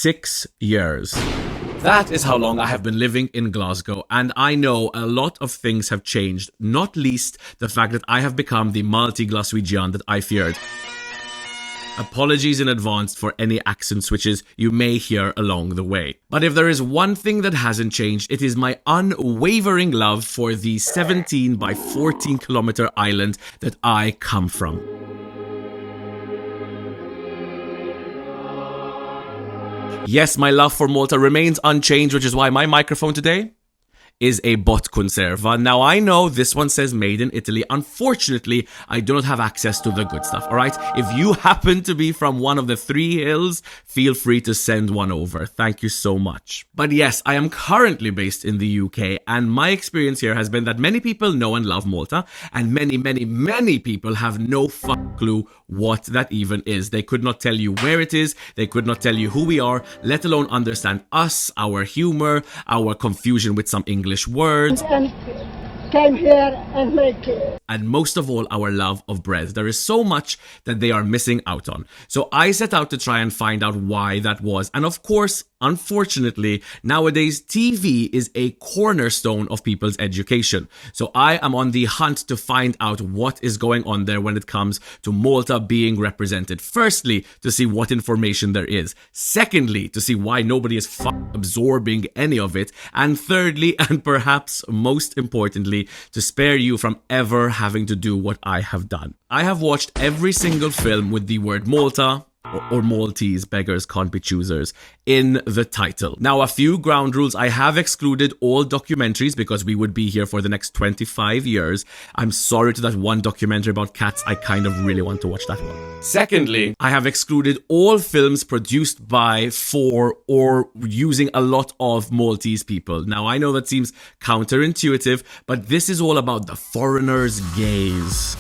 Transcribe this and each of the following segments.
6 years. That is how long I have been living in Glasgow, and I know a lot of things have changed, not least the fact that I have become the multi-Glaswegian that I feared. Apologies in advance for any accent switches you may hear along the way. But if there is one thing that hasn't changed, it is my unwavering love for the 17 by 14 kilometer island that I come from. Yes, my love for Malta remains unchanged, which is why my microphone today is a bot conserva. Now, I know this one says made in Italy. Unfortunately, I do not have access to the good stuff, all right? If you happen to be from one of the 3 hills, feel free to send one over. Thank you so much. But yes, I am currently based in the UK, and my experience here has been that many people know and love Malta, and many people have no clue what that even is. They could not tell you where it is, they could not tell you who we are, let alone understand us, our humor, our confusion with some English words, and came here and make it. And most of all, our love of bread. There is so much that they are missing out on. So I set out to try and find out why that was. And of course, unfortunately, nowadays TV is a cornerstone of people's education. So I am on the hunt to find out what is going on there when it comes to Malta being represented. Firstly, to see what information there is. Secondly, to see why nobody is absorbing any of it. And thirdly, and perhaps most importantly, to spare you from ever having to do what I have done. I have watched every single film with the word Malta or Maltese, beggars can't be choosers, in the title. Now, a few ground rules. I have excluded all documentaries because we would be here for the next 25 years. I'm sorry to that one documentary about cats. I kind of really want to watch that one. Secondly, I have excluded all films produced by, for, or using a lot of Maltese people. Now, I know that seems counterintuitive, but this is all about the foreigner's gaze.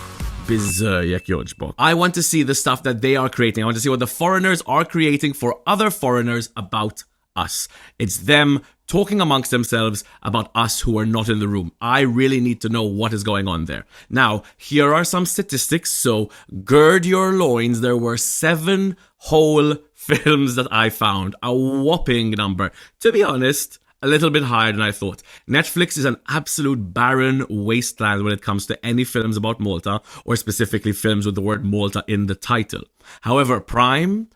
I want to see the stuff that they are creating. I want to see what the foreigners are creating for other foreigners about us. It's them talking amongst themselves about us who are not in the room. I really need to know what is going on there. Now, here are some statistics, so gird your loins. There were 7 whole films that I found. A whopping number. To be honest, a little bit higher than I thought. Netflix is an absolute barren wasteland when it comes to any films about Malta, or specifically films with the word Malta in the title. However, Prime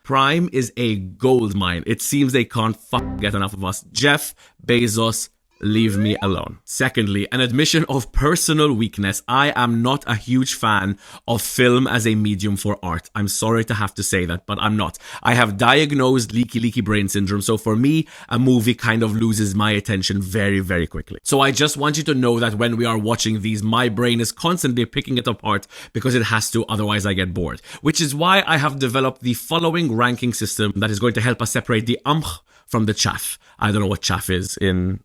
is a gold mine. It seems they can't get enough of us. Jeff Bezos, leave me alone. Secondly, an admission of personal weakness. I am not a huge fan of film as a medium for art. I'm sorry to have to say that, but I'm not. I have diagnosed leaky brain syndrome, so for me, a movie kind of loses my attention very, very quickly. So I just want you to know that when we are watching these, my brain is constantly picking it apart because it has to, otherwise I get bored. Which is why I have developed the following ranking system that is going to help us separate the from the chaff. I don't know what chaff is in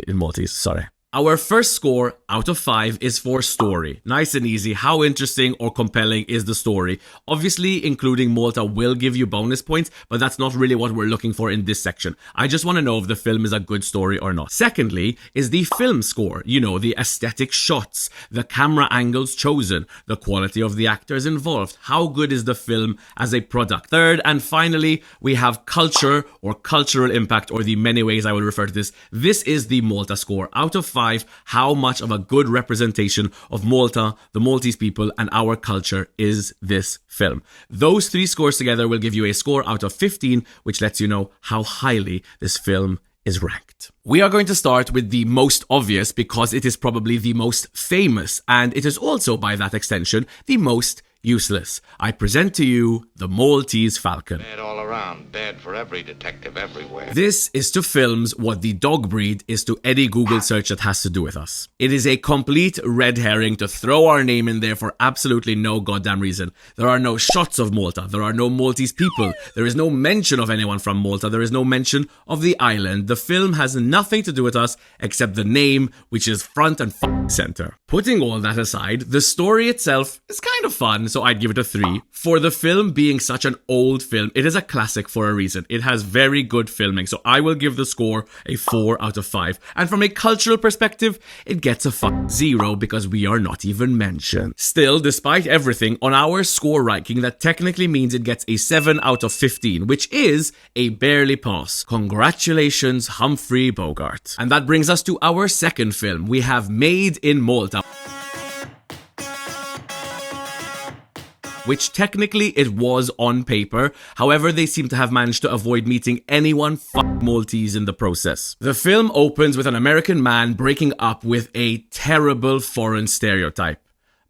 Maltese, sorry. Our first score out of 5 is for story. Nice and easy. How interesting or compelling is the story? Obviously, including Malta will give you bonus points, but that's not really what we're looking for in this section. I just want to know if the film is a good story or not. Secondly, is the film score. You know, the aesthetic shots, the camera angles chosen, the quality of the actors involved. How good is the film as a product? Third, and finally, we have culture or cultural impact, or the many ways I will refer to this. This is the Malta score. Out of 5, how much of a good representation of Malta, the Maltese people, and our culture is this film? Those 3 scores together will give you a score out of 15, which lets you know how highly this film is ranked. We are going to start with the most obvious because it is probably the most famous, and it is also, by that extension, the most useless. I present to you the Maltese Falcon. Bad all around, bad for every detective everywhere. This is to films what the dog breed is to any Google search that has to do with us. It is a complete red herring to throw our name in there for absolutely no goddamn reason. There are no shots of Malta. There are no Maltese people. There is no mention of anyone from Malta. There is no mention of the island. The film has nothing to do with us except the name, which is front and center. Putting all that aside, the story itself is kind of fun. so I'd give it a 3. For the film being such an old film, it is a classic for a reason. It has very good filming, so I will give the score a 4 out of 5. And from a cultural perspective, it gets a 0 because we are not even mentioned. Still, despite everything, on our score ranking, that technically means it gets a 7 out of 15, which is a barely pass. Congratulations, Humphrey Bogart. And that brings us to our second film. We have Made in Malta, which technically it was on paper. However, they seem to have managed to avoid meeting anyone Maltese in the process. The film opens with an American man breaking up with a terrible foreign stereotype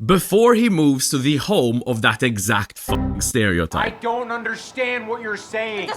before he moves to the home of that exact stereotype. I don't understand what you're saying.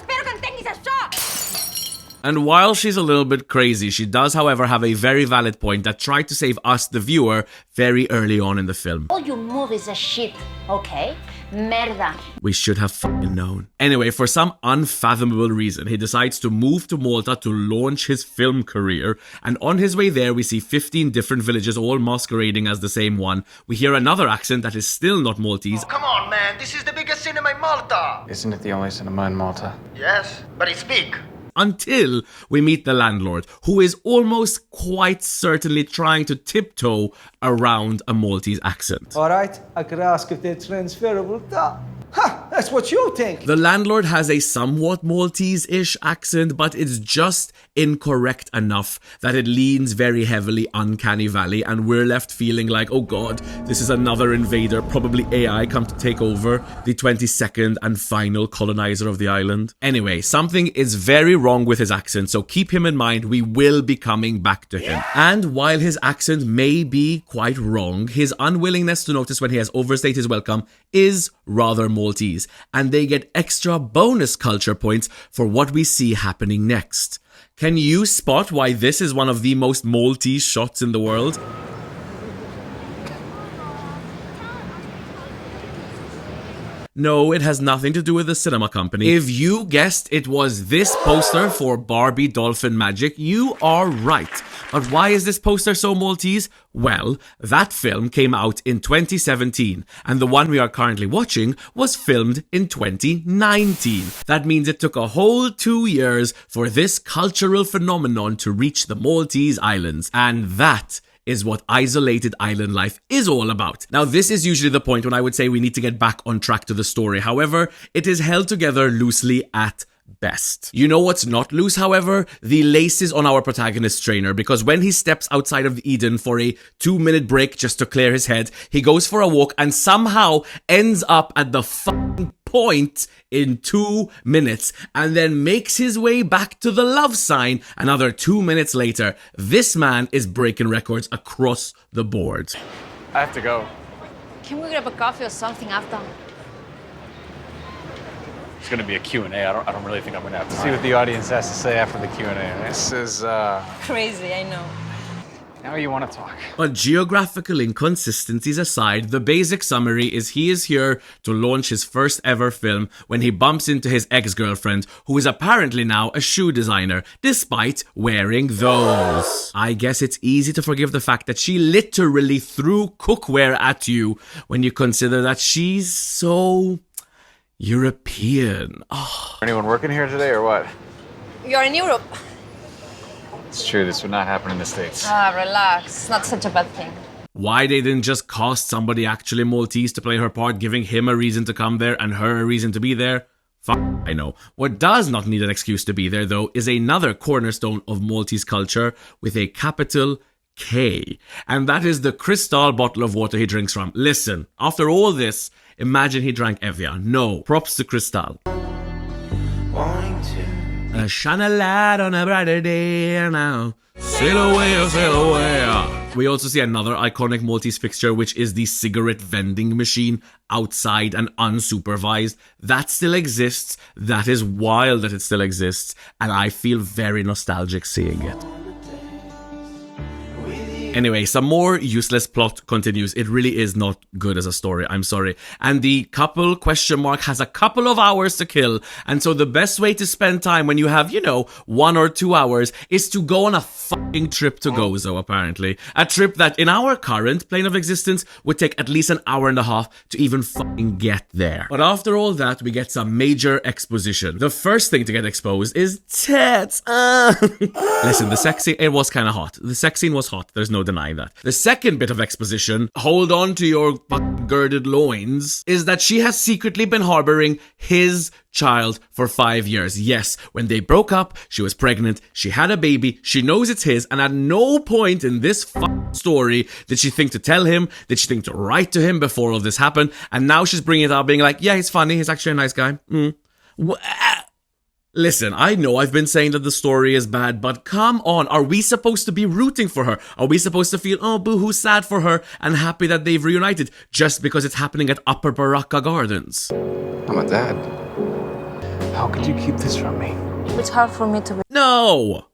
And while she's a little bit crazy, she does, however, have a very valid point that tried to save us, the viewer, very early on in the film. All you movies are shit, okay? Merda. We should have known. Anyway, for some unfathomable reason, he decides to move to Malta to launch his film career. And on his way there, we see 15 different villages all masquerading as the same one. We hear another accent that is still not Maltese. Come on, man, this is the biggest cinema in Malta. Isn't it the only cinema in Malta? Yes, but it's big. Until we meet the landlord, who is almost quite certainly trying to tiptoe around a Maltese accent. All right, I could ask if they're transferable. Ha! That's what you think. The landlord has a somewhat Maltese-ish accent, but it's just incorrect enough that it leans very heavily Uncanny Valley, and we're left feeling like, oh god, this is another invader, probably AI, come to take over, the 22nd and final colonizer of the island. Anyway, something is very wrong with his accent, so keep him in mind. We will be coming back to him. And while his accent may be quite wrong, his unwillingness to notice when he has overstayed his welcome is rather Maltese, and they get extra bonus culture points for what we see happening next. Can you spot why this is one of the most Maltese shots in the world? No, it has nothing to do with the cinema company. If you guessed it was this poster for Barbie Dolphin Magic, you are right. But why is this poster so Maltese? Well, that film came out in 2017, and the one we are currently watching was filmed in 2019. That means it took a whole 2 years for this cultural phenomenon to reach the Maltese Islands, and that is what isolated island life is all about. Now, this is usually the point when I would say we need to get back on track to the story. However, it is held together loosely at best. You know what's not loose, however? The laces on our protagonist's trainer, because when he steps outside of Eden for a 2-minute break just to clear his head, he goes for a walk and somehow ends up at the point in 2 minutes and then makes his way back to the love sign another 2 minutes later. This man is breaking records across the board. I have to go. Can we grab a coffee or something after? It's gonna be a Q&A. I don't really think I'm gonna have to see what the audience has to say after the Q&A. Right? This is, Crazy, I know. now you want to talk. But geographical inconsistencies aside, the basic summary is he is here to launch his first ever film when he bumps into his ex-girlfriend, who is apparently now a shoe designer, despite wearing those. I guess it's easy to forgive the fact that she literally threw cookware at you when you consider that she's so European. Oh. Anyone working here today or what? You're in Europe. It's true, this would not happen in the States. Relax. It's not such a bad thing. Why they didn't just cast somebody actually Maltese to play her part, giving him a reason to come there and her a reason to be there? I know. What does not need an excuse to be there, though, is another cornerstone of Maltese culture with a capital K. And that is the crystal bottle of water he drinks from. Listen, after all this, imagine he drank Evian. No, props to Crystal. Shine a light on a brighter day now. Sail away, oh, sail away. We also see another iconic Maltese fixture, which is the cigarette vending machine outside and unsupervised. That still exists. That is wild that it still exists. And I feel very nostalgic seeing it. Anyway, some more useless plot continues. It really is not good as a story, I'm sorry. And the couple has a couple of hours to kill. And so the best way to spend time when you have, 1 or 2 hours is to go on a fucking trip to Gozo, apparently. A trip that in our current plane of existence would take at least an hour and a half to even fucking get there. But after all that, we get some major exposition. The first thing to get exposed is tits. Listen, it was kind of hot. The sex scene was hot. There's no denying that. The second bit of exposition, hold on to your girded loins, is that she has secretly been harboring his child for 5 years. Yes, when they broke up, she was pregnant, she had a baby, she knows it's his, and at no point in this story did she think to tell him, did she think to write to him before all this happened, and now she's bringing it out being like, yeah, he's funny, he's actually a nice guy. Listen, I know I've been saying that the story is bad, but come on, are we supposed to be rooting for her? Are we supposed to feel, oh, boo-hoo, sad for her and happy that they've reunited just because it's happening at Upper Baraka Gardens? I'm a dad. How could you keep this from me? It's hard for me to... No!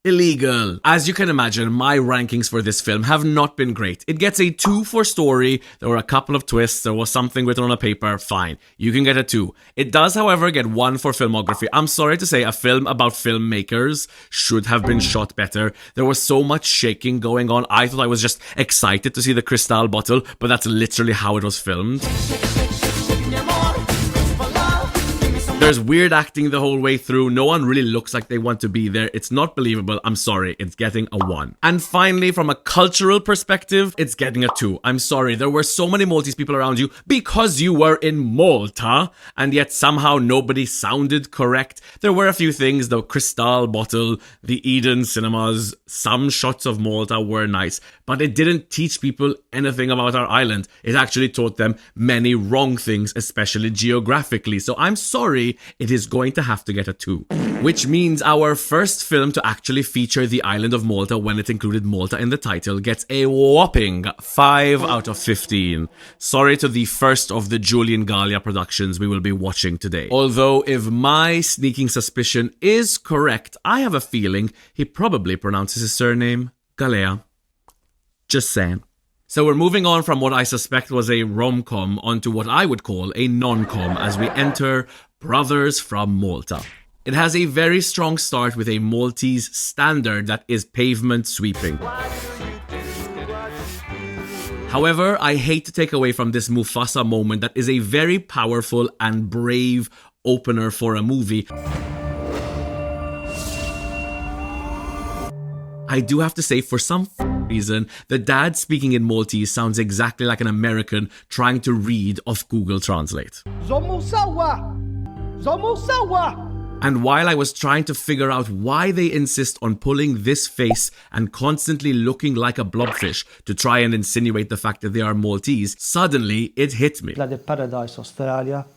Illegal. As you can imagine, my rankings for this film have not been great. It gets a 2 for story, there were a couple of twists, there was something written on a paper, fine. You can get a 2. It does, however, get 1 for filmography. I'm sorry to say, a film about filmmakers should have been shot better. There was so much shaking going on, I thought I was just excited to see the crystal bottle, but that's literally how it was filmed. There's weird acting the whole way through. No one really looks like they want to be there. It's not believable. I'm sorry. It's getting a 1. And finally, from a cultural perspective, it's getting a 2. I'm sorry. There were so many Maltese people around you because you were in Malta, and yet somehow nobody sounded correct. There were a few things. The crystal bottle, the Eden cinemas, some shots of Malta were nice, but it didn't teach people anything about our island. It actually taught them many wrong things, especially geographically. So I'm sorry. It is going to have to get a 2. Which means our first film to actually feature the island of Malta when it included Malta in the title gets a whopping 5 out of 15. Sorry to the first of the Julian Gallia productions we will be watching today. Although if my sneaking suspicion is correct, I have a feeling he probably pronounces his surname Galea. Just saying. So we're moving on from what I suspect was a rom-com onto what I would call a non-com as we enter Brothers from Malta. It has a very strong start with a Maltese standard that is pavement sweeping. However, I hate to take away from this Mufasa moment that is a very powerful and brave opener for a movie. I do have to say, for some reason, the dad speaking in Maltese sounds exactly like an American trying to read off Google Translate. And while I was trying to figure out why they insist on pulling this face and constantly looking like a blobfish to try and insinuate the fact that they are Maltese, suddenly it hit me. Bloody paradise, Australia.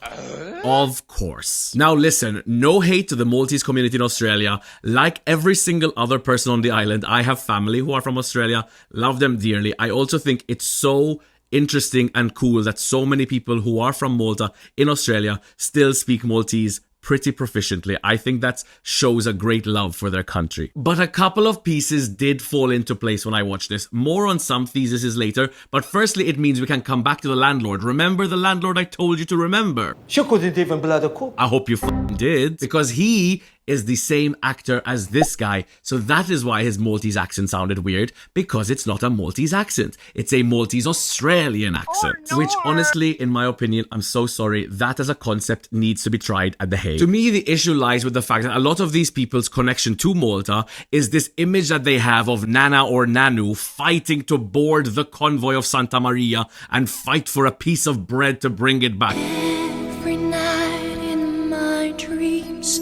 Of course. Now listen, no hate to the Maltese community in Australia. Like every single other person on the island, I have family who are from Australia, love them dearly. I also think it's so interesting and cool that so many people who are from Malta in Australia still speak Maltese pretty proficiently. I think that shows a great love for their country. But a couple of pieces did fall into place when I watched this. More on some theses later, but firstly it means we can come back to the landlord. Remember the landlord I told you to remember? She couldn't even bloody cook. I hope you did, because he is the same actor as this guy, so that is why his Maltese accent sounded weird, because it's not a Maltese accent. It's a Maltese Australian accent, which honestly, in my opinion, I'm so sorry, that as a concept needs to be tried at The Hague. To me, the issue lies with the fact that a lot of these people's connection to Malta is this image that they have of Nana or Nanu fighting to board the convoy of Santa Maria and fight for a piece of bread to bring it back. Every night in my dreams,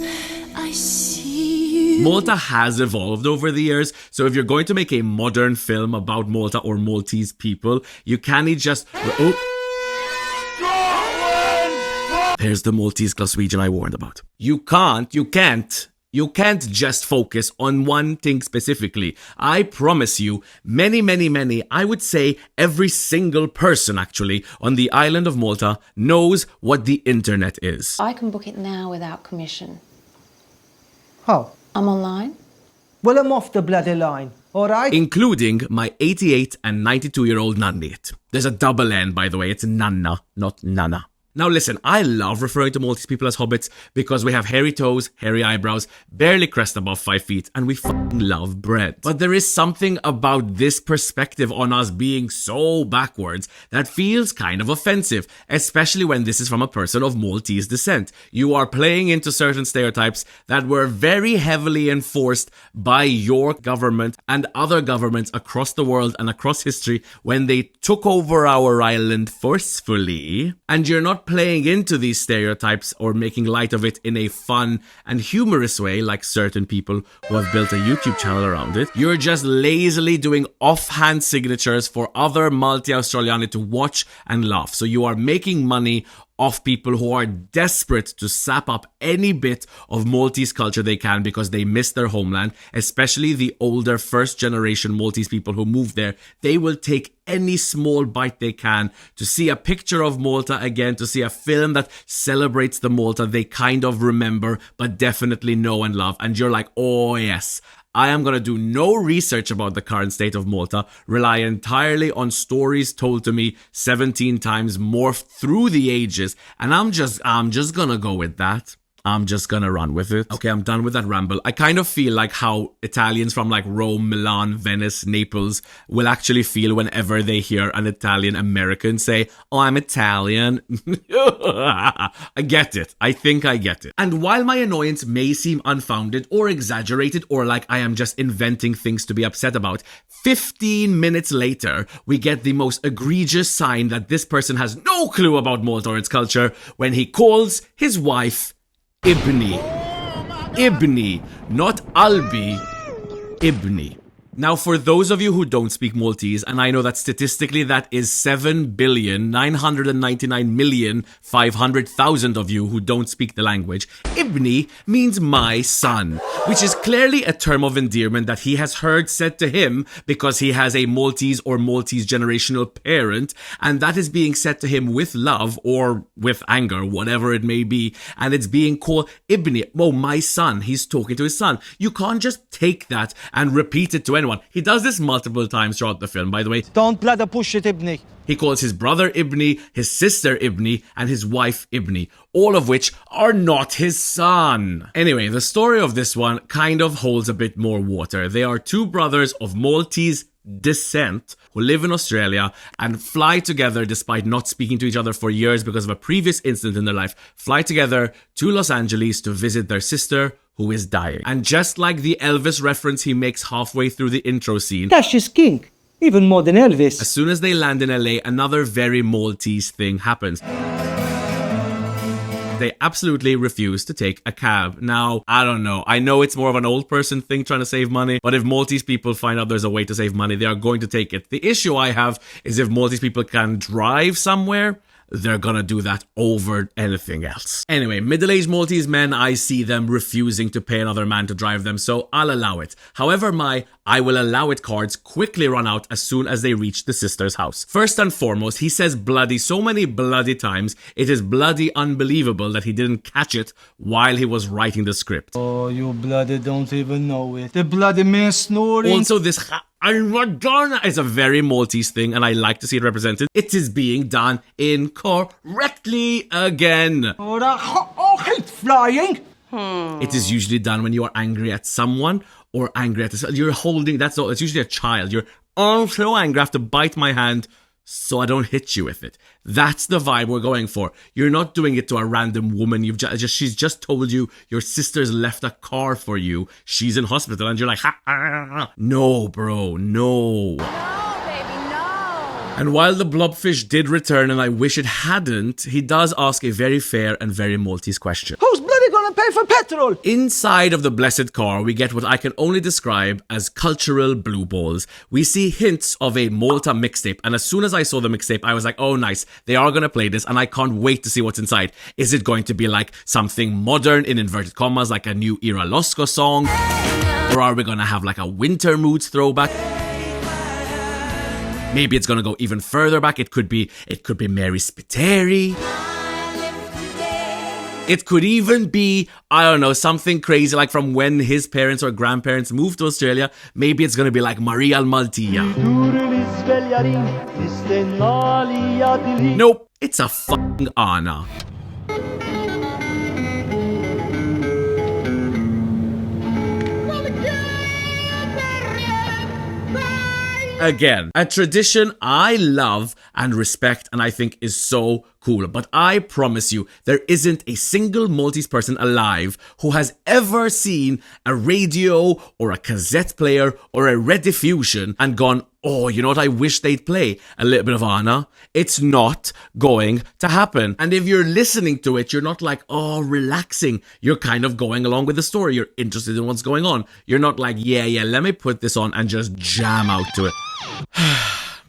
I see you. Malta has evolved over the years, so if you're going to make a modern film about Malta or Maltese people, you can't just... There's the Maltese Glaswegian I warned about. You can't just focus on one thing specifically. I promise you, many, I would say every single person actually on the island of Malta knows what the internet is. I can book it now without commission. How? I'm online. Well, I'm off the bloody line. Alright? including my 88 and 92-year-old Nannit. There's a double N, by the way. It's Nanna, not Nana. Now listen, I love referring to Maltese people as hobbits because we have hairy toes, hairy eyebrows, barely crest above 5 feet, and we fucking love bread. But there is something about this perspective on us being so backwards that feels kind of offensive, especially when this is from a person of Maltese descent. You are playing into certain stereotypes that were very heavily enforced by your government and other governments across the world and across history when they took over our island forcefully. And you're not playing into these stereotypes or making light of it in a fun and humorous way like certain people who have built a YouTube channel around it. You're just lazily doing offhand signatures for other multi-Australiani to watch and laugh. So you are making money off people who are desperate to sap up any bit of Maltese culture they can because they miss their homeland, especially the older first generation Maltese people who moved there. They will take any small bite they can to see a picture of Malta again, to see a film that celebrates the Malta they kind of remember but definitely know and love. And you're like, oh yes, I am going to do no research about the current state of Malta, rely entirely on stories told to me 17 times morphed through the ages, and I'm just going to go with that. I'm just gonna run with it. Okay, I'm done with that ramble. I kind of feel like how Italians from like Rome, Milan, Venice, Naples will actually feel whenever they hear an Italian American say, oh, I'm Italian. I get it. I think I get it. And while my annoyance may seem unfounded or exaggerated or like I am just inventing things to be upset about, 15 minutes later, we get the most egregious sign that this person has no clue about Malta or its culture when he calls his wife Ibni. Ibni, not Albi. Ibni. Now, for those of you who don't speak Maltese, and I know that statistically that is 7,999,500,000 of you who don't speak the language, Ibni means my son, which is clearly a term of endearment that he has heard said to him because he has a Maltese or Maltese generational parent, and that is being said to him with love or with anger, whatever it may be, and it's being called Ibni. Oh, my son. He's talking to his son. You can't just take that and repeat it to anyone. He does this multiple times throughout the film, by the way. Don't bloody push it, Ibni. He calls his brother Ibni, his sister Ibni, and his wife Ibni, all of which are not his son. Anyway, the story of this one kind of holds a bit more water. They are two brothers of Maltese descent who live in Australia and fly together despite not speaking to each other for years because of a previous incident in their life, fly together to Los Angeles to visit their sister who is dying. And just like the Elvis reference he makes halfway through the intro scene, Cash is king. Even more than Elvis. as soon as they land in LA, another very Maltese thing happens. They absolutely refuse to take a cab. Now, I don't know. I know it's more of an old person thing trying to save money, but if Maltese people find out there's a way to save money, they are going to take it. The issue I have is if Maltese people can drive somewhere, they're gonna do that over anything else. Anyway, middle-aged Maltese men, I see them refusing to pay another man to drive them, so I'll allow it. However, my I will allow it cards quickly run out as soon as they reach the sister's house. First and foremost, he says bloody so many bloody times, it is bloody unbelievable that he didn't catch it while he was writing the script. Oh, you bloody don't even know it. The bloody man snoring. Also, this I'm not done is a very Maltese thing, and I like to see it represented. It is being done incorrectly again. Oh, hate flying. It is usually done when you are angry at someone or angry at yourself. You're holding, that's all. It's usually a child. You're, oh, I'm so angry, I have to bite my hand so I don't hit you with it. That's the vibe we're going for. You're not doing it to a random woman. She's just told you your sister's left a car for you. She's in hospital and you're like, ha, ha, ha. No, bro, no. And while the blobfish did return, and I wish it hadn't, he does ask a very fair and very Maltese question. Who's bloody gonna pay for petrol? Inside of the blessed car, we get what I can only describe as cultural blue balls. We see hints of a Malta mixtape, and as soon as I saw the mixtape, I was like, oh nice, they are gonna play this, and I can't wait to see what's inside. Is it going to be like something modern in inverted commas, like a new Era Losco song? Or are we gonna have like a winter moods throwback? Maybe it's gonna go even further back. It could be Mary Spiteri. It could even be, I don't know, something crazy like from when his parents or grandparents moved to Australia. Maybe it's gonna be like Maria Maltia. Nope, it's a fucking Anna. Again, a tradition I love and respect and I think is so cool. But I promise you, there isn't a single Maltese person alive who has ever seen a radio or a cassette player or a rediffusion and gone, oh, you know what I wish they'd play? A little bit of Anna. It's not going to happen. And if you're listening to it, you're not like, oh, relaxing. You're kind of going along with the story. You're interested in what's going on. You're not like, yeah, let me put this on and just jam out to it.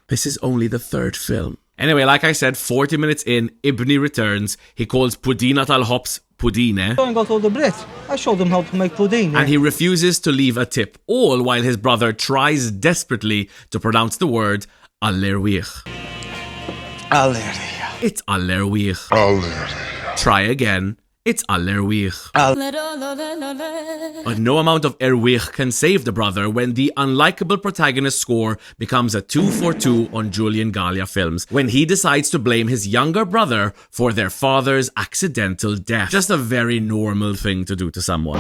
This is only the third film. Anyway, like I said, 40 minutes in, Ibni returns. He calls Pudinat al-Hops Pudine. I got all the bread. I showed them how to make pudding. And he refuses to leave a tip, all while his brother tries desperately to pronounce the word Allerwich. Alleluia. It's Allerwich. Try again. It's Allerwich. But no amount of Erwich can save the brother when the unlikable protagonist's score becomes a 2 for 2 on Julian Gallia films, when he decides to blame his younger brother for their father's accidental death. Just a very normal thing to do to someone.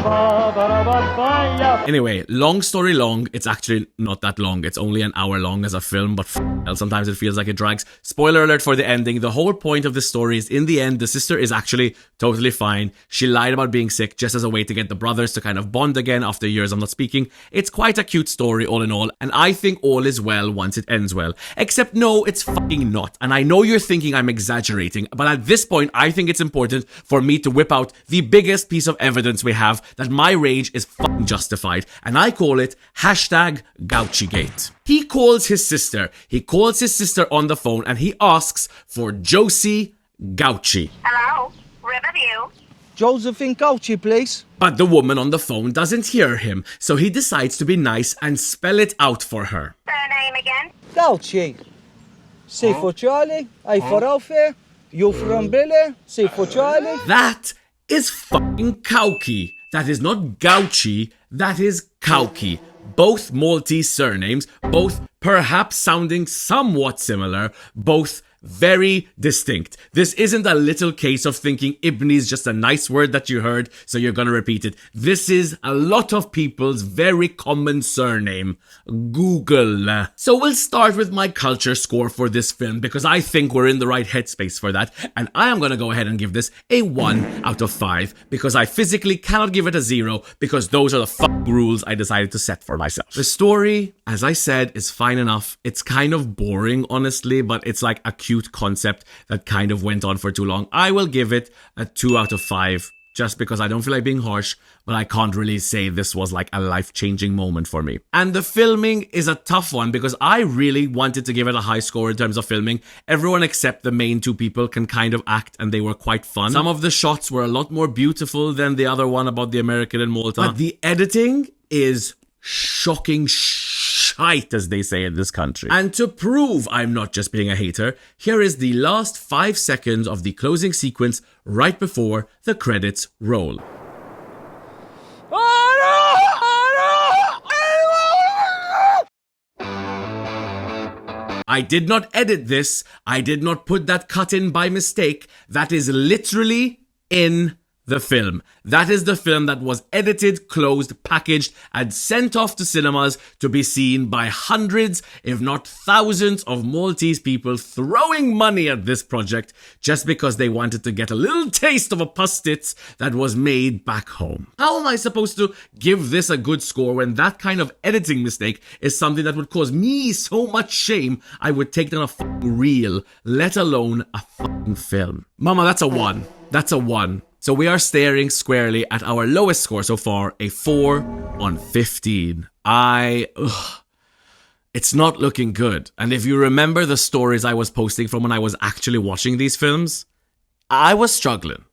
Anyway, long story long, it's actually not that long. It's only an hour long as a film, but sometimes it feels like it drags. Spoiler alert for the ending. The whole point of this story is, in the end, the sister is actually totally fine. She lied about being sick just as a way to get the brothers to kind of bond again after years of not speaking. It's quite a cute story all in all, and I think all is well once it ends well. Except no, it's fucking not. And I know you're thinking I'm exaggerating, but at this point, I think it's important for me to whip out the biggest piece of evidence we have that my rage is fucking justified, and I call it #GouchyGate. He calls his sister on the phone and he asks for Josie Gouchy. Hello, Riverview. Josephine Gouchy, please. But the woman on the phone doesn't hear him, so he decides to be nice and spell it out for her. Surname again? Gouchy. C for Charlie, A for Alfie, U for Umbrella, C for Charlie. That is fucking Kauki. That is not Gouchy, that is Kauki. Both Maltese surnames, both perhaps sounding somewhat similar, both very distinct. This isn't a little case of thinking Ibni is just a nice word that you heard, so you're gonna repeat it. This is a lot of people's very common surname. Google. So we'll start with my culture score for this film, because I think we're in the right headspace for that, and I am gonna go ahead and give this a 1 out of 5, because I physically cannot give it a 0, because those are the rules I decided to set for myself. The story, as I said, is fine enough. It's kind of boring, honestly, but it's like a cute concept that kind of went on for too long. I will give it a 2 out of 5, just because I don't feel like being harsh, but I can't really say this was like a life-changing moment for me. And the filming is a tough one, because I really wanted to give it a high score in terms of filming. Everyone except the main two people can kind of act, and they were quite fun. Some of the shots were a lot more beautiful than the other one about the American in Malta. But the editing is shocking shite, as they say in this country. And to prove I'm not just being a hater, here is the last 5 seconds of the closing sequence right before the credits roll. I did not edit this. I did not put that cut in by mistake. That is literally in the film. That is the film that was edited, closed, packaged, and sent off to cinemas to be seen by hundreds, if not thousands, of Maltese people throwing money at this project just because they wanted to get a little taste of a pastis that was made back home. How am I supposed to give this a good score when that kind of editing mistake is something that would cause me so much shame I would take down a fucking reel, let alone a fucking film? Mama, that's a 1. That's a 1. So we are staring squarely at our lowest score so far, a 4 on 15. It's not looking good. And if you remember the stories I was posting from when I was actually watching these films, I was struggling.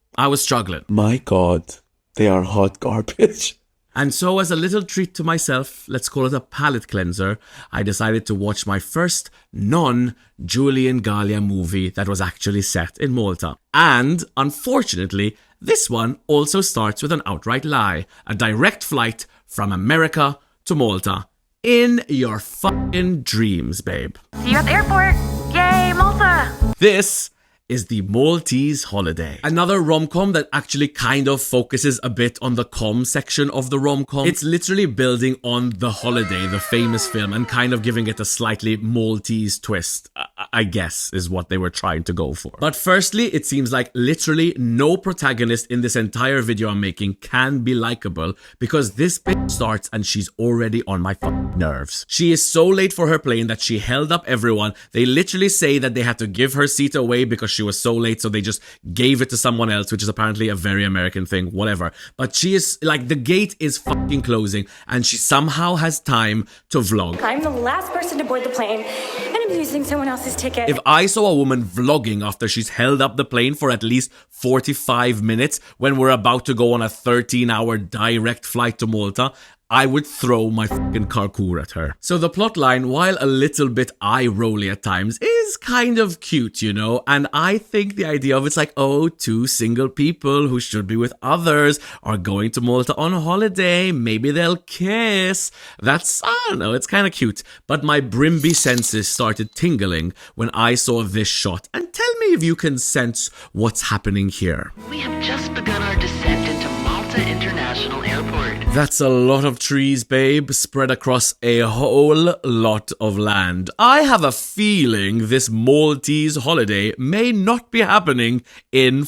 My God, they are hot garbage. And so as a little treat to myself, let's call it a palate cleanser, I decided to watch my first non-Julian Gallia movie that was actually set in Malta. And, unfortunately, This one also starts with an outright lie. A direct flight from America to Malta. In your fucking dreams, babe. See you at the airport. Yay, Malta! This is the Maltese Holiday. Another rom-com that actually kind of focuses a bit on the com section of the rom-com. It's literally building on The Holiday, the famous film, and kind of giving it a slightly Maltese twist, I guess, is what they were trying to go for. But firstly, it seems like literally no protagonist in this entire video I'm making can be likable, because this bitch starts and she's already on my fucking nerves. She is so late for her plane that she held up everyone. They literally say that they had to give her seat away because she was so late, so they just gave it to someone else, which is apparently a very American thing, whatever. But she is, like, the gate is fucking closing, and she somehow has time to vlog. I'm the last person to board the plane, and I'm using someone else's ticket. If I saw a woman vlogging after she's held up the plane for at least 45 minutes when we're about to go on a 13-hour direct flight to Malta, I would throw my fucking carcour at her. So the plotline, while a little bit eye-rolly at times, is kind of cute, you know? And I think the idea of it's like, oh, two single people who should be with others are going to Malta on holiday. Maybe they'll kiss. That's, I don't know, it's kind of cute. But my Brimby senses started tingling when I saw this shot. And tell me if you can sense what's happening here. We have just begun our descent into Malta International Airport. That's a lot of trees, babe, spread across a whole lot of land. I have a feeling this Maltese holiday may not be happening in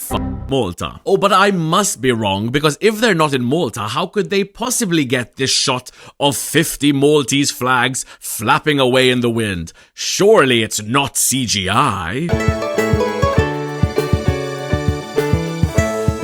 Malta. Oh, but I must be wrong, because if they're not in Malta, how could they possibly get this shot of 50 Maltese flags flapping away in the wind? Surely it's not CGI.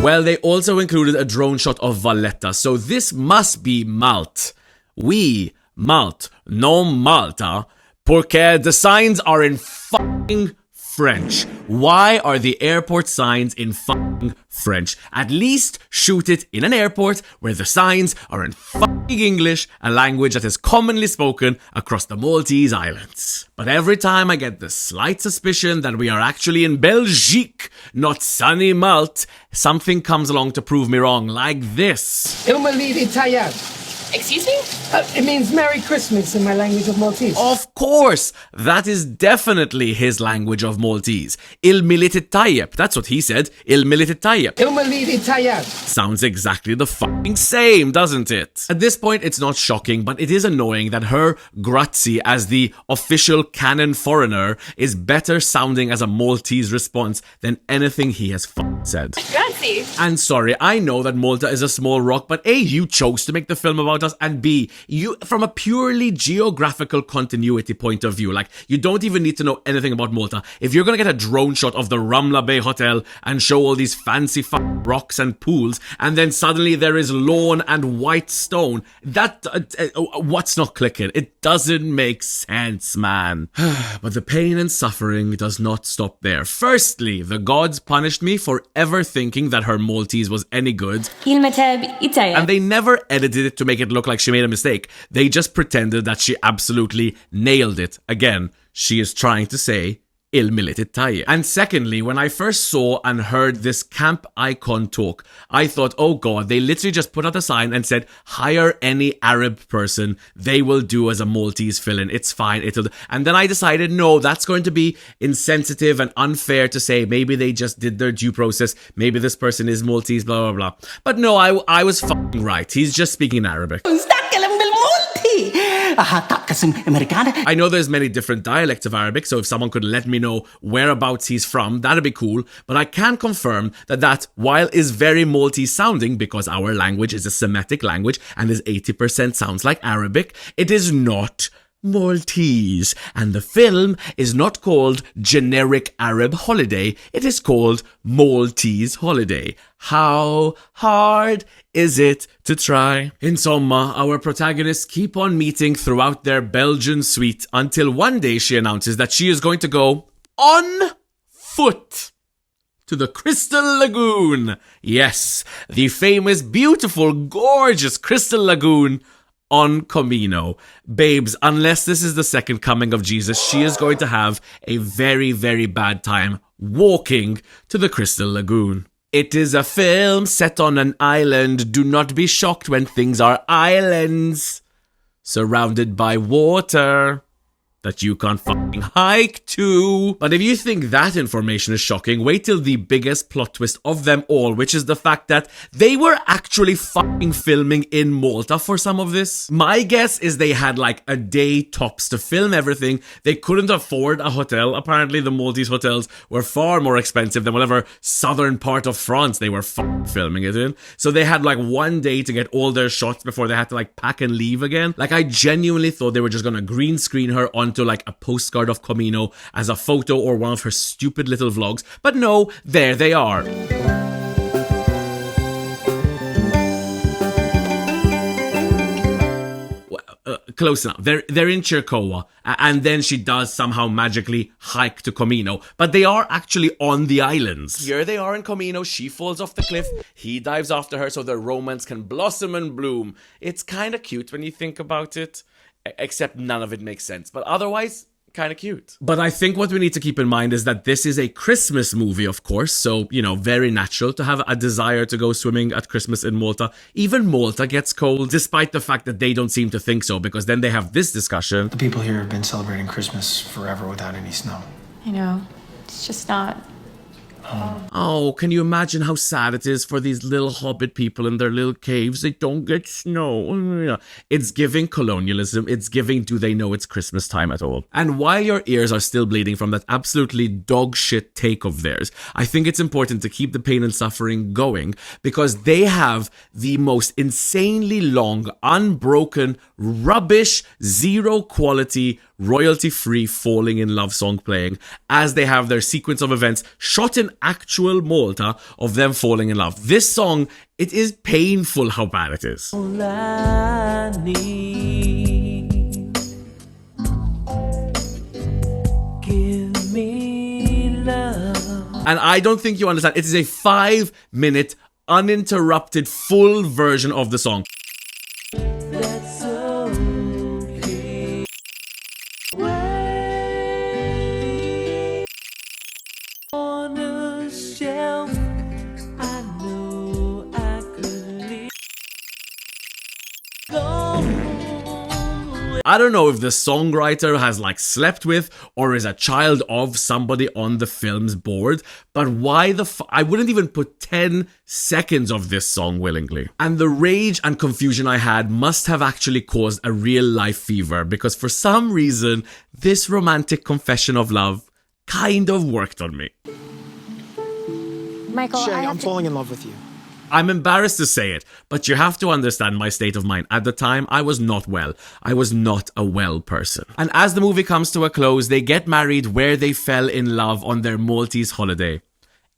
Well, they also included a drone shot of Valletta, so this must be Malt. Oui, Malt, non Malta, porque the signs are in fucking French. Why are the airport signs in fucking French? At least shoot it in an airport where the signs are in fucking English, a language that is commonly spoken across the Maltese Islands. But every time I get the slight suspicion that we are actually in Belgique, not sunny Malte, something comes along to prove me wrong, like this. Il me lead Italian. Excuse me? It means Merry Christmas in my language of Maltese. Of course! That is definitely his language of Maltese. Il milite tayyip. That's what he said. Il milite tayyip. Il me lead Italian. Sounds exactly the fucking same, doesn't it? At this point, it's not shocking, but it is annoying that her grazie as the official canon foreigner is better sounding as a Maltese response than anything he has said. Grazie. And sorry, I know that Malta is a small rock, but A, you chose to make the film about us, and B, you, from a purely geographical continuity point of view, like, you don't even need to know anything about Malta. If you're gonna get a drone shot of the Ramla Bay Hotel and show all these fancy rocks and pools, and then suddenly there is lawn and white stone, that, what's not clicking? It doesn't make sense, man. But the pain and suffering does not stop there. Firstly, the gods punished me for ever thinking that her Maltese was any good. And they never edited it to make it look like she made a mistake. They just pretended that she absolutely nailed it. Again, she is trying to say il milite tayyip. And secondly, when I first saw and heard this camp icon talk, I thought, oh god, they literally just put out a sign and said, hire any Arab person, they will do as a Maltese fill-in, it's fine, it'll... And then I decided, no, that's going to be insensitive and unfair to say, maybe they just did their due process, maybe this person is Maltese, blah, blah, blah. But no, I was fucking right. He's just speaking Arabic. I know there's many different dialects of Arabic, so if someone could let me know whereabouts he's from, that'd be cool. But I can confirm that while is very Maltese sounding, because our language is a Semitic language and is 80% sounds like Arabic, it is not Maltese. And the film is not called Generic Arab Holiday, it is called Maltese Holiday. How hard is it to try? In Sommer, our protagonists keep on meeting throughout their Belgian suite until one day she announces that she is going to go on foot to the Crystal Lagoon. Yes, the famous, beautiful, gorgeous Crystal Lagoon on Camino. Babes, unless this is the second coming of Jesus, she is going to have a very, very bad time walking to the Crystal Lagoon. It is a film set on an island. Do not be shocked when things are islands surrounded by water that you can't fucking hike to. But if you think that information is shocking, wait till the biggest plot twist of them all, which is the fact that they were actually fucking filming in Malta for some of this. My guess is they had like a day tops to film everything. They couldn't afford a hotel. Apparently the Maltese hotels were far more expensive than whatever southern part of France they were fucking filming it in. So they had like one day to get all their shots before they had to like pack and leave again. Like I genuinely thought they were just gonna green screen her onto like a postcard of Comino as a photo or one of her stupid little vlogs. But no, there they are. Close enough. They're in Chircoa, and then she does somehow magically hike to Comino. But they are actually on the islands. Here they are in Comino. She falls off the cliff. He dives after her so their romance can blossom and bloom. It's kind of cute when you think about it. Except none of it makes sense. But otherwise, kind of cute. But I think what we need to keep in mind is that this is a Christmas movie, of course. So, you know, very natural to have a desire to go swimming at Christmas in Malta. Even Malta gets cold, despite the fact that they don't seem to think so, because then they have this discussion. The people here have been celebrating Christmas forever without any snow. I know. It's just not. Oh, can you imagine how sad it is for these little hobbit people in their little caves? They don't get snow. It's giving colonialism. It's giving, do they know it's Christmas time at all? And while your ears are still bleeding from that absolutely dog shit take of theirs, I think it's important to keep the pain and suffering going, because they have the most insanely long, unbroken, rubbish, zero quality, royalty-free falling in love song playing as they have their sequence of events shot in actual Malta of them falling in love. This song, it is painful how bad it is. All I need, give me love. And I don't think you understand. It is a 5-minute uninterrupted full version of the song. That's okay. Way on a shelf, I know I could leave. I don't know if the songwriter has like slept with or is a child of somebody on the film's board, but why the I wouldn't even put 10 seconds of this song willingly. And the rage and confusion I had must have actually caused a real life fever, because for some reason this romantic confession of love kind of worked on me. Michael, Shay, I'm falling in love with you. I'm embarrassed to say it, but you have to understand my state of mind. At the time, I was not well. I was not a well person. And as the movie comes to a close, they get married where they fell in love on their Maltese holiday,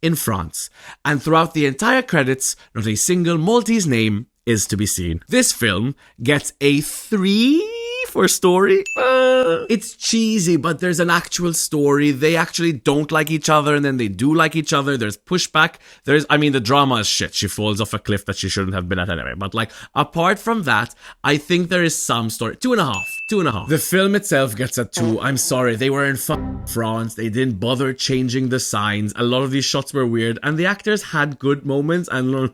in France. And throughout the entire credits, not a single Maltese name is to be seen. This film gets a 3 for story. It's cheesy, but there's an actual story. They actually don't like each other, and then they do like each other. There's pushback. The drama is shit. She falls off a cliff that she shouldn't have been at anyway. But like, apart from that, I think there is some story. 2.5. The film itself gets a 2. I'm sorry, they were in France. They didn't bother changing the signs. A lot of these shots were weird, and the actors had good moments and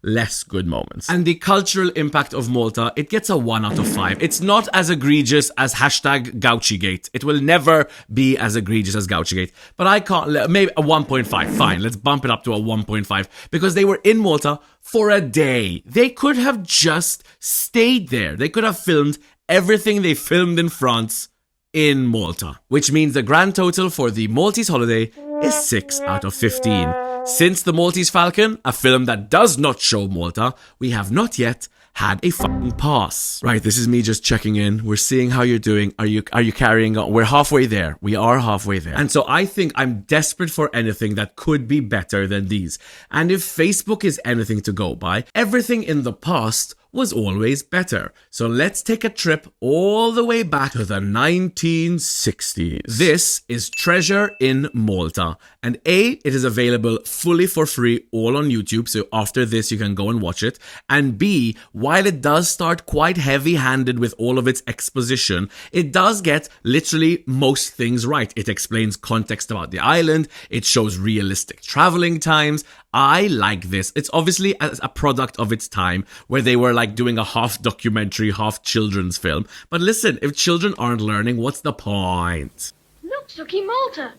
less good moments. And the cultural impact of Malta, it gets a 1 out of 5. It's not as egregious as #GouchyGate. It will never be as egregious as GouchyGate. But I can't, maybe a 1.5. Fine, let's bump it up to a 1.5. Because they were in Malta for a day. They could have just stayed there. They could have filmed everything they filmed in France in Malta. Which means the grand total for the Maltese Holiday is 6 out of 15. Since the Maltese Falcon, a film that does not show Malta, we have not yet had a fucking pass. Right, this is me just checking in. We're seeing how you're doing. Are you carrying on? We're halfway there. We are halfway there. And so I think I'm desperate for anything that could be better than these. And if Facebook is anything to go by, everything in the past was always better. So let's take a trip all the way back to the 1960s. This is Treasure in Malta. And A, it is available fully for free all on YouTube. So after this, you can go and watch it. And B, while it does start quite heavy-handed with all of its exposition, it does get literally most things right. It explains context about the island. It shows realistic traveling times. I like this. It's obviously a product of its time where they were like doing a half documentary, half children's film. But listen, if children aren't learning, what's the point? Look, Chucky, Malta.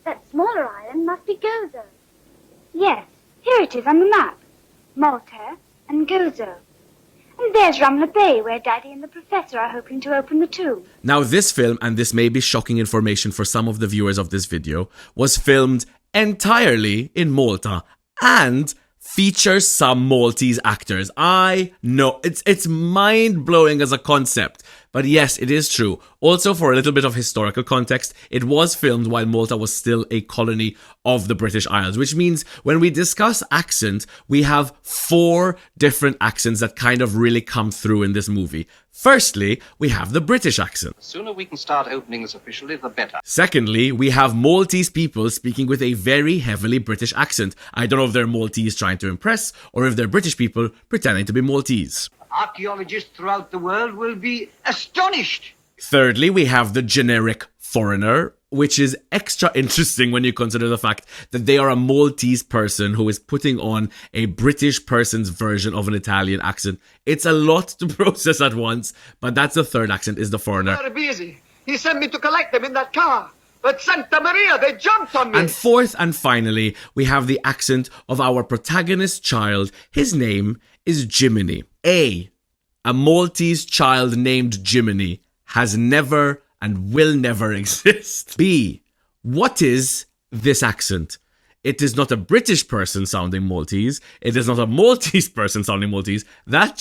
That smaller island must be Gozo. Yes, here it is on the map. Malta and Gozo. And there's Ramla Bay, where Daddy and the Professor are hoping to open the tomb. Now, this film, and this may be shocking information for some of the viewers of this video, was filmed entirely in Malta and features some Maltese actors. I know, it's mind-blowing as a concept. But yes, it is true. Also, for a little bit of historical context, it was filmed while Malta was still a colony of the British Isles, which means when we discuss accent, we have 4 different accents that kind of really come through in this movie. Firstly, we have the British accent. The sooner we can start openings officially, the better. Secondly, we have Maltese people speaking with a very heavily British accent. I don't know if they're Maltese trying to impress or if they're British people pretending to be Maltese. Archaeologists throughout the world will be astonished. Thirdly, we have the generic foreigner, which is extra interesting when you consider the fact that they are a Maltese person who is putting on a British person's version of an Italian accent. It's a lot to process at once, but that's the third accent, is the foreigner. Very busy. He sent me to collect them in that car. But Santa Maria, they jumped on me. And fourth and finally, we have the accent of our protagonist child. His name is Jiminy. A Maltese child named Jiminy has never and will never exist. B, what is this accent? It is not a British person sounding Maltese. It is not a Maltese person sounding Maltese. That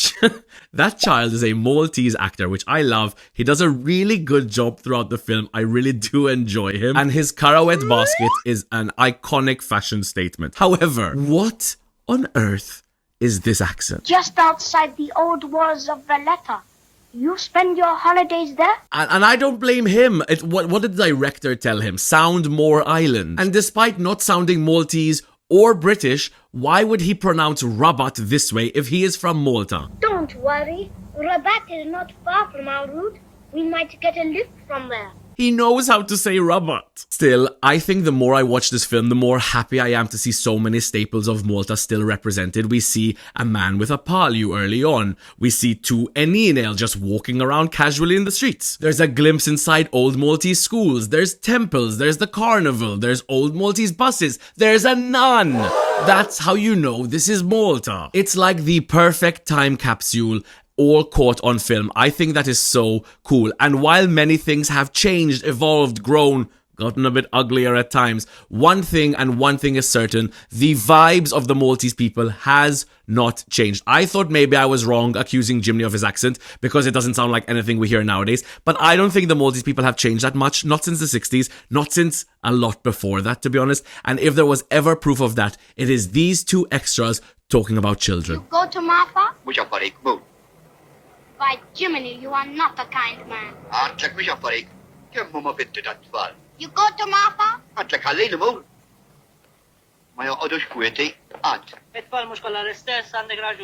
child is a Maltese actor, which I love. He does a really good job throughout the film. I really do enjoy him. And his carawet basket is an iconic fashion statement. However, what on earth is this accent? Just outside the old walls of Valletta. You spend your holidays there? And I don't blame him. What did the director tell him? Sound more island. And despite not sounding Maltese or British, why would he pronounce Rabat this way if he is from Malta? Don't worry. Rabat is not far from our route. We might get a lift from there. He knows how to say Rabat. Still, I think the more I watch this film, the more happy I am to see so many staples of Malta still represented. We see a man with a palu early on. We see 2 Eninail just walking around casually in the streets. There's a glimpse inside old Maltese schools. There's temples. There's the carnival. There's old Maltese buses. There's a nun. That's how you know this is Malta. It's like the perfect time capsule, all caught on film. I think that is so cool. And while many things have changed, evolved, grown, gotten a bit uglier at times, one thing is certain: the vibes of the Maltese people has not changed. I thought maybe I was wrong accusing Jimmy of his accent because it doesn't sound like anything we hear nowadays, but I don't think the Maltese people have changed that much, not since the 60s, not since a lot before that, to be honest. And if there was ever proof of that, it is these 2 extras talking about children. You go to Martha? Which are Farik, move. By Jiminy, you are not a kind man. Check which are Farik. Give mum a bit to that far. You go to Martha? Check a little more. My other squirty, aunt.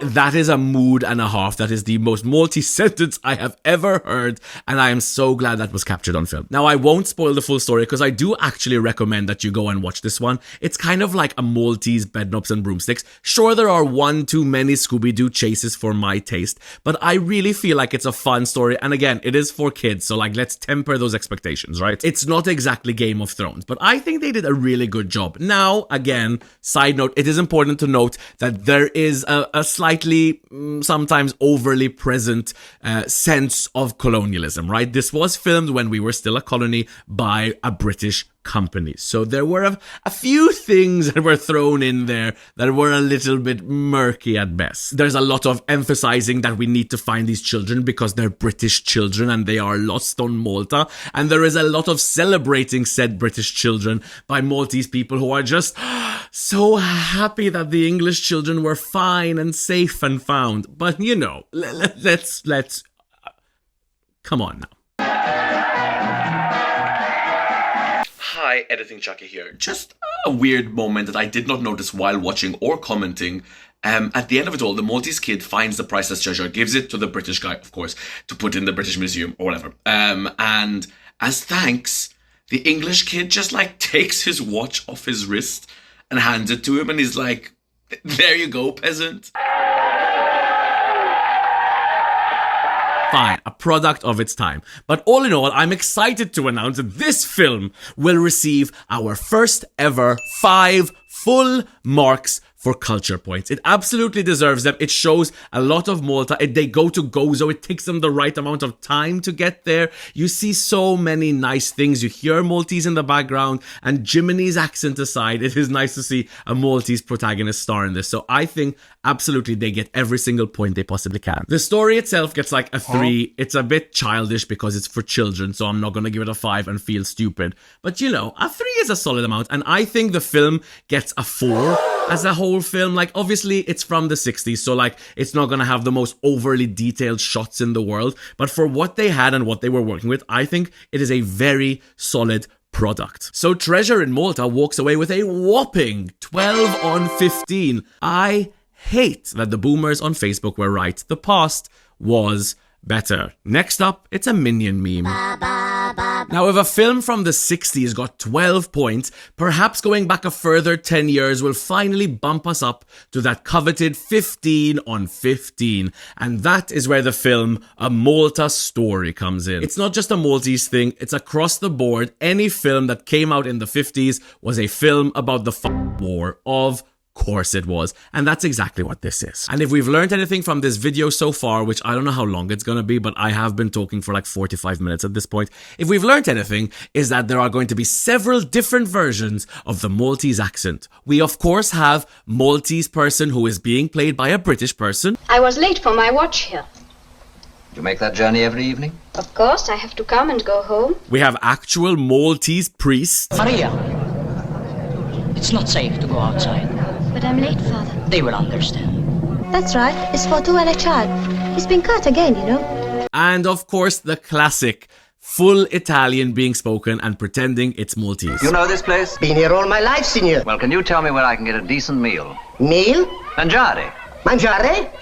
That is a mood and a half. That is the most Maltese sentence I have ever heard, and I am so glad that was captured on film. Now, I won't spoil the full story because I do actually recommend that you go and watch this one. It's kind of like a Maltese bedknobs and broomsticks. Sure, there are one too many Scooby-Doo chases for my taste, but I really feel like it's a fun story, and again, it is for kids, so like, let's temper those expectations, right? It's not exactly Game of Thrones, but I think they did a really good job. Now, again, side note, it is important to note that there is a slightly, sometimes overly present sense of colonialism, right? This was filmed when we were still a colony by a British company. So there were a few things that were thrown in there that were a little bit murky at best. There's a lot of emphasizing that we need to find these children because they're British children and they are lost on Malta. And there is a lot of celebrating said British children by Maltese people who are just so happy that the English children were fine and safe and found. But you know, let's come on now. Hi, Editing Chucky here. Just a weird moment that I did not notice while watching or commenting. At the end of it all, the Maltese kid finds the priceless treasure, gives it to the British guy, of course, to put in the British Museum or whatever. And as thanks, the English kid just like takes his watch off his wrist and hands it to him, and he's like, There you go, peasant. Fine, a product of its time. But all in all, I'm excited to announce that this film will receive our first ever 5 full marks for culture points. It absolutely deserves them. It shows a lot of Malta. They go to Gozo. It takes them the right amount of time to get there. You see so many nice things. You hear Maltese in the background, and Jiminy's accent aside, it is nice to see a Maltese protagonist star in this. So I think absolutely they get every single point they possibly can. The story itself gets like a 3. It's a bit childish because it's for children, so I'm not going to give it a 5 and feel stupid. But you know, a 3 is a solid amount, and I think the film gets a 4 as a whole film. Like, obviously it's from the 60s, so like it's not gonna have the most overly detailed shots in the world, but for what they had and what they were working with, I think it is a very solid product. So Treasure in Malta walks away with a whopping 12 on 15. I hate that the boomers on Facebook were right. The past was better. Next up, it's a Minion meme. Now, if a film from the 60s got 12 points, perhaps going back a further 10 years will finally bump us up to that coveted 15 on 15. And that is where the film A Malta Story comes in. It's not just a Maltese thing, it's across the board. Any film that came out in the 50s was a film about the war. Of course it was. And that's exactly what this is. And if we've learned anything from this video so far, which I don't know how long it's gonna be, but I have been talking for like 45 minutes at this point. If we've learned anything, is that there are going to be several different versions of the Maltese accent. We of course have Maltese person who is being played by a British person. I was late for my watch here. You make that journey every evening? Of course, I have to come and go home. We have actual Maltese priests. Maria, it's not safe to go outside. But I'm late, Father. They will understand. That's right. It's for 2 and a child. He's been cut again, you know. And of course, the classic full Italian being spoken and pretending it's Maltese. You know this place? Been here all my life, signor. Well, can you tell me where I can get a decent meal? Meal? Mangiare. Mangiare?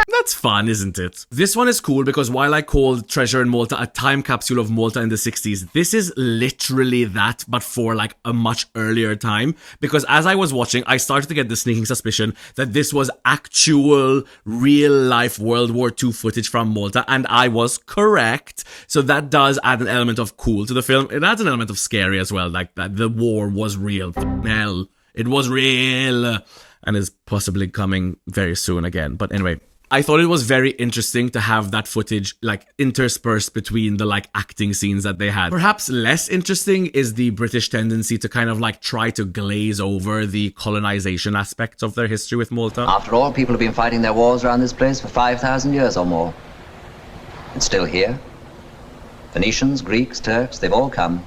That's fun, isn't it? This one is cool because while I called Treasure in Malta a time capsule of Malta in the 60s, this is literally that, but for like a much earlier time. Because as I was watching, I started to get the sneaking suspicion that this was actual, real-life World War II footage from Malta, and I was correct. So that does add an element of cool to the film. It adds an element of scary as well, like that the war was real. Hell, it was real. And is possibly coming very soon again. But anyway, I thought it was very interesting to have that footage like interspersed between the like acting scenes that they had. Perhaps less interesting is the British tendency to kind of like try to glaze over the colonization aspects of their history with Malta. After all, people have been fighting their wars around this place for 5,000 years or more. It's still here. Phoenicians, Greeks, Turks, they've all come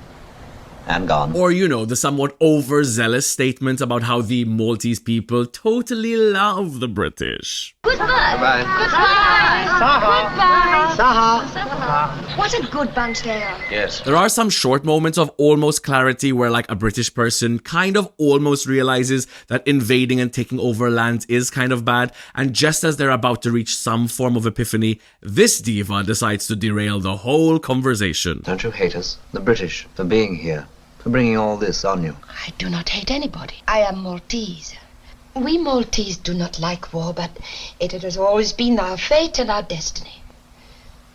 and gone. Or, you know, the somewhat overzealous statement about how the Maltese people totally love the British. Goodbye. Goodbye. Goodbye. Saha. Goodbye. Saha. What a good bunch they are. Yes. There are some short moments of almost clarity where like a British person kind of almost realizes that invading and taking over lands is kind of bad, and just as they're about to reach some form of epiphany, this diva decides to derail the whole conversation. Don't you hate us, the British, for being here? For bringing all this on you? I do not hate anybody. I am Maltese. We Maltese do not like war, but it has always been our fate and our destiny.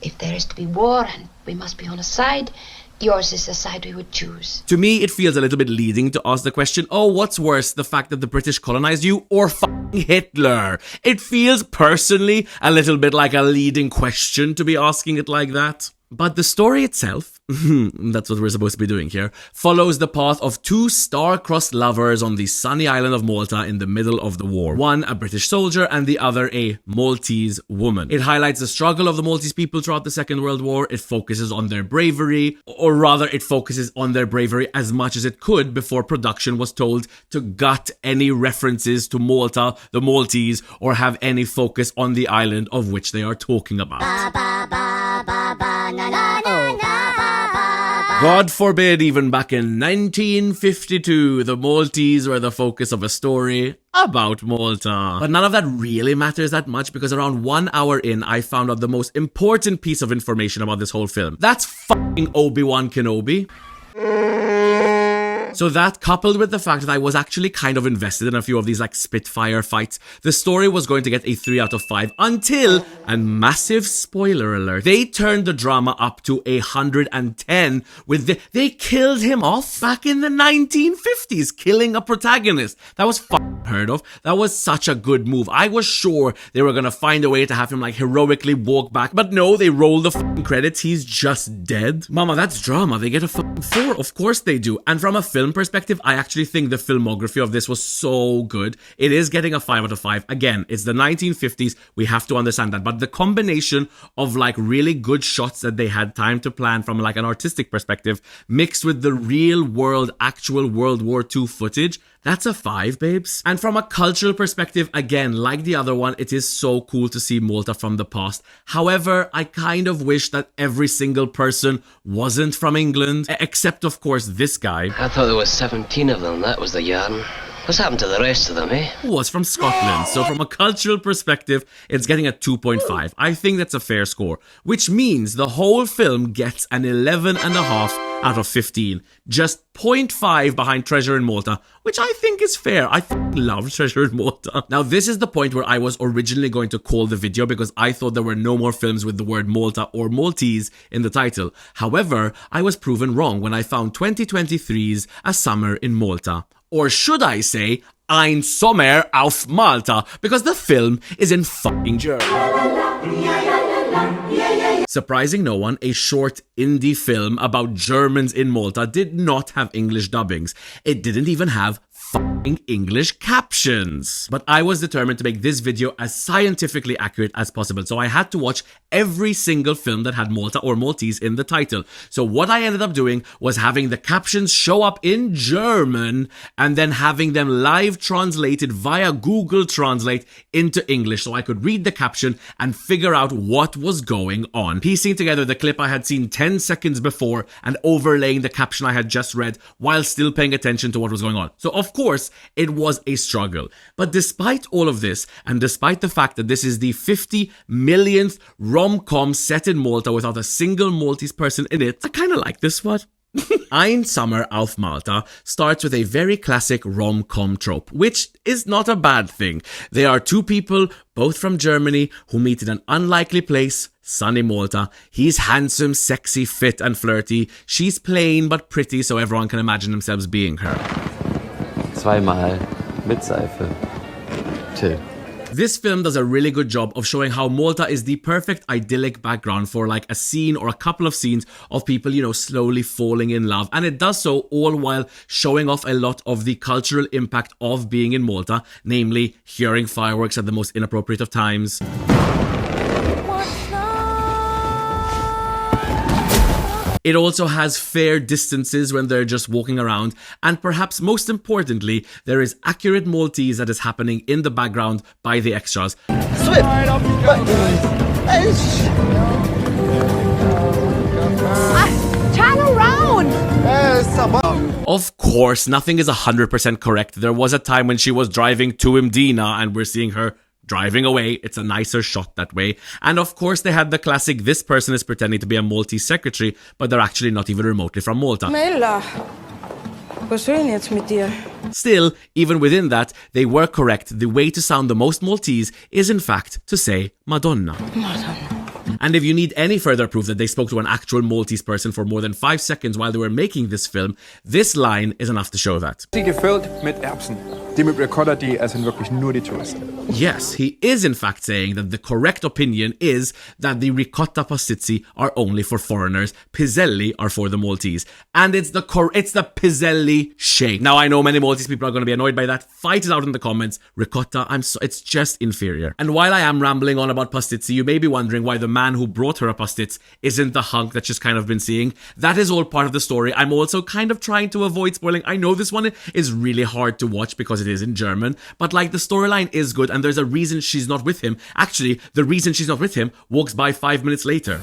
If there is to be war and we must be on a side, yours is the side we would choose. To me, it feels a little bit leading to ask the question, oh, what's worse, the fact that the British colonized you or f***ing Hitler? It feels personally a little bit like a leading question to be asking it like that. But the story itself, that's what we're supposed to be doing here, follows the path of 2 star-crossed lovers on the sunny island of Malta in the middle of the war. One a British soldier and the other a Maltese woman. It highlights the struggle of the Maltese people throughout the Second World War. It focuses on their bravery, or rather it focuses on their bravery as much as it could before production was told to gut any references to Malta, the Maltese, or have any focus on the island of which they are talking about. God forbid, even back in 1952, the Maltese were the focus of a story about Malta. But none of that really matters that much because around 1 hour in, I found out the most important piece of information about this whole film. That's f***ing Obi-Wan Kenobi. So So that, coupled with the fact that I was actually kind of invested in a few of these like Spitfire fights, the story was going to get a 3 out of 5 until, and massive spoiler alert, they turned the drama up to 110 with they killed him off back in the 1950s, killing a protagonist. That was heard of. That was such a good move. I was sure they were gonna find a way to have him like heroically walk back, but no, they rolled the credits. He's just dead. Mama, that's drama. They get a 4. Of course they do. And from a film perspective, I actually think the filmography of this was so good. It is getting a 5 out of 5. Again, it's the 1950s. We have to understand that. But the combination of like really good shots that they had time to plan from like an artistic perspective, mixed with the real world, actual World War II footage, that's a 5, babes. And from a cultural perspective, again, like the other one, it is so cool to see Malta from the past. However, I kind of wish that every single person wasn't from England, except of course this guy. I thought there was 17 of them, that was the yarn. What's happened to the rest of them, eh? Who was from Scotland. So from a cultural perspective, it's getting a 2.5. I think that's a fair score, which means the whole film gets an 11.5 out of 15. Just 0.5 behind Treasure in Malta, which I think is fair. I love Treasure in Malta. Now, this is the point where I was originally going to call the video because I thought there were no more films with the word Malta or Maltese in the title. However, I was proven wrong when I found 2023's A Summer in Malta. Or should I say, Ein Sommer auf Malta, because the film is in fucking German. Surprising no one, a short indie film about Germans in Malta did not have English dubbings. It didn't even have fucking English captions. But I was determined to make this video as scientifically accurate as possible, so I had to watch every single film that had Malta or Maltese in the title. So what I ended up doing was having the captions show up in German and then having them live translated via Google Translate into English so I could read the caption and figure out what was going on. Piecing together the clip I had seen 10 seconds before and overlaying the caption I had just read while still paying attention to what was going on. So of course, it was a struggle. But despite all of this, and despite the fact that this is the 50 millionth rom-com set in Malta without a single Maltese person in it, I kind of like this one. Ein Sommer auf Malta starts with a very classic rom-com trope, which is not a bad thing. They are two people, both from Germany, who meet in an unlikely place, sunny Malta. He's handsome, sexy, fit and flirty. She's plain but pretty, so everyone can imagine themselves being her. Zweimal mit Seife. Till. This film does a really good job of showing how Malta is the perfect idyllic background for like a scene or a couple of scenes of people, you know, slowly falling in love. And it does so all while showing off a lot of the cultural impact of being in Malta, namely hearing fireworks at the most inappropriate of times. It also has fair distances when they're just walking around, and perhaps most importantly, there is accurate Maltese that is happening in the background by the extras. Swift! Turn around! Of course, nothing is 100% correct. There was a time when she was driving to Mdina and we're seeing her driving away. It's a nicer shot that way. And of course they had the classic, this person is pretending to be a Maltese secretary, but they're actually not even remotely from Malta. Still, even within that, they were correct. The way to sound the most Maltese is in fact to say Madonna. And if you need any further proof that they spoke to an actual Maltese person for more than 5 seconds while they were making this film, this line is enough to show that. Gefüllt mit Erbsen. Die mit Ricotta, die essen wirklich nur die Touristen. Yes, he is in fact saying that the correct opinion is that the ricotta pastizzi are only for foreigners, piselli are for the Maltese. And it's the piselli shake. Now I know many Maltese people are going to be annoyed by that. Fight it out in the comments. Ricotta, it's just inferior. And while I am rambling on about pastizzi, you may be wondering why the man who brought her a pastitz isn't the hunk that she's kind of been seeing. That is all part of the story. I'm also kind of trying to avoid spoiling. I know this one is really hard to watch because it is in German, but like the storyline is good and there's a reason she's not with him. Actually, the reason she's not with him walks by 5 minutes later.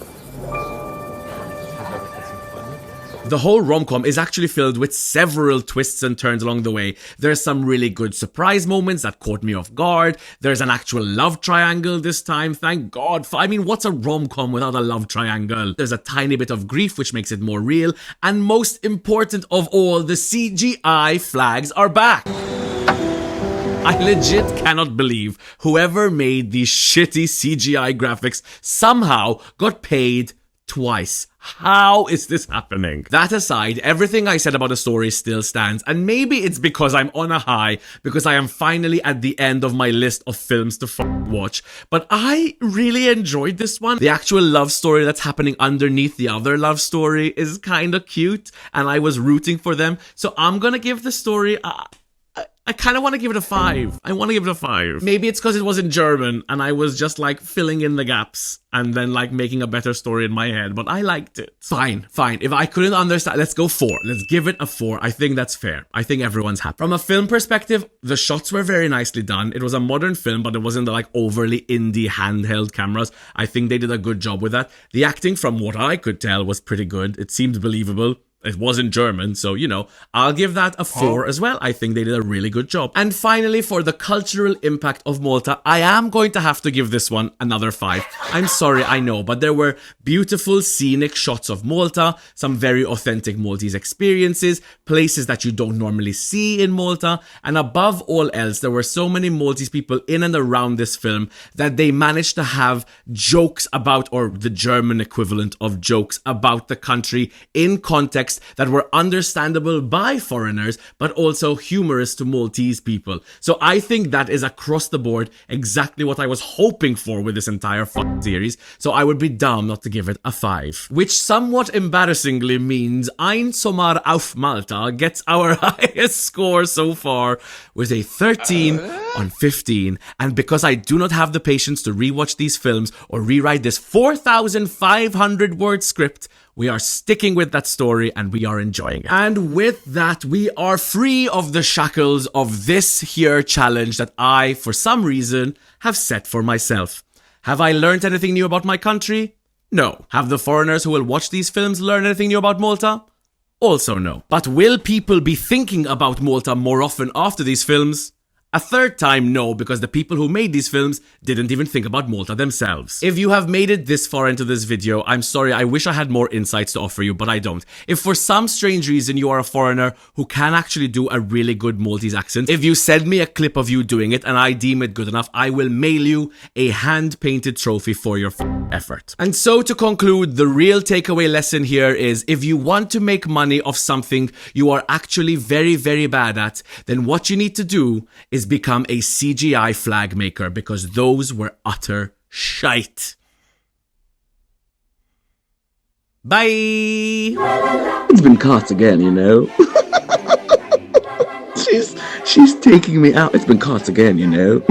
The whole rom-com is actually filled with several twists and turns along the way. There's some really good surprise moments that caught me off guard. There's an actual love triangle this time, thank God. I mean, what's a rom-com without a love triangle? There's a tiny bit of grief which makes it more real. And most important of all, the CGI flags are back. I legit cannot believe whoever made these shitty CGI graphics somehow got paid twice. How is this happening? That aside, everything I said about the story still stands, and maybe it's because I'm on a high, because I am finally at the end of my list of films to watch, but I really enjoyed this one. The actual love story that's happening underneath the other love story is kind of cute, and I was rooting for them, so I'm gonna give the story I kind of want to give it a 5. I want to give it a 5. Maybe it's because it was in German and I was just like filling in the gaps and then like making a better story in my head, but I liked it. Fine. If I couldn't understand, let's go 4. Let's give it a 4. I think that's fair. I think everyone's happy. From a film perspective, the shots were very nicely done. It was a modern film, but it wasn't the like overly indie handheld cameras. I think they did a good job with that. The acting, from what I could tell, was pretty good. It seemed believable. It was in German, so, you know, I'll give that a 4 as well. I think they did a really good job. And finally, for the cultural impact of Malta, I am going to have to give this one another 5. I'm sorry, I know, but there were beautiful scenic shots of Malta, some very authentic Maltese experiences, places that you don't normally see in Malta, and above all else, there were so many Maltese people in and around this film that they managed to have jokes about, or the German equivalent of jokes about the country in context that were understandable by foreigners, but also humorous to Maltese people. So I think that is across the board exactly what I was hoping for with this entire series. So I would be dumb not to give it a 5. Which somewhat embarrassingly means Ein Sommer auf Malta gets our highest score so far with a 13 on 15. And because I do not have the patience to rewatch these films or rewrite this 4,500 word script, we are sticking with that story and we are enjoying it. And with that, we are free of the shackles of this here challenge that I, for some reason, have set for myself. Have I learned anything new about my country? No. Have the foreigners who will watch these films learn anything new about Malta? Also no. But will people be thinking about Malta more often after these films? A third time, no, because the people who made these films didn't even think about Malta themselves. If you have made it this far into this video, I'm sorry, I wish I had more insights to offer you, but I don't. If for some strange reason you are a foreigner who can actually do a really good Maltese accent, if you send me a clip of you doing it and I deem it good enough, I will mail you a hand-painted trophy for your effort. And so to conclude, the real takeaway lesson here is if you want to make money off something you are actually very, very bad at, then what you need to do is become a CGI flag maker, because those were utter shite. Bye! It's been caught again, you know. She's taking me out. It's been caught again, you know.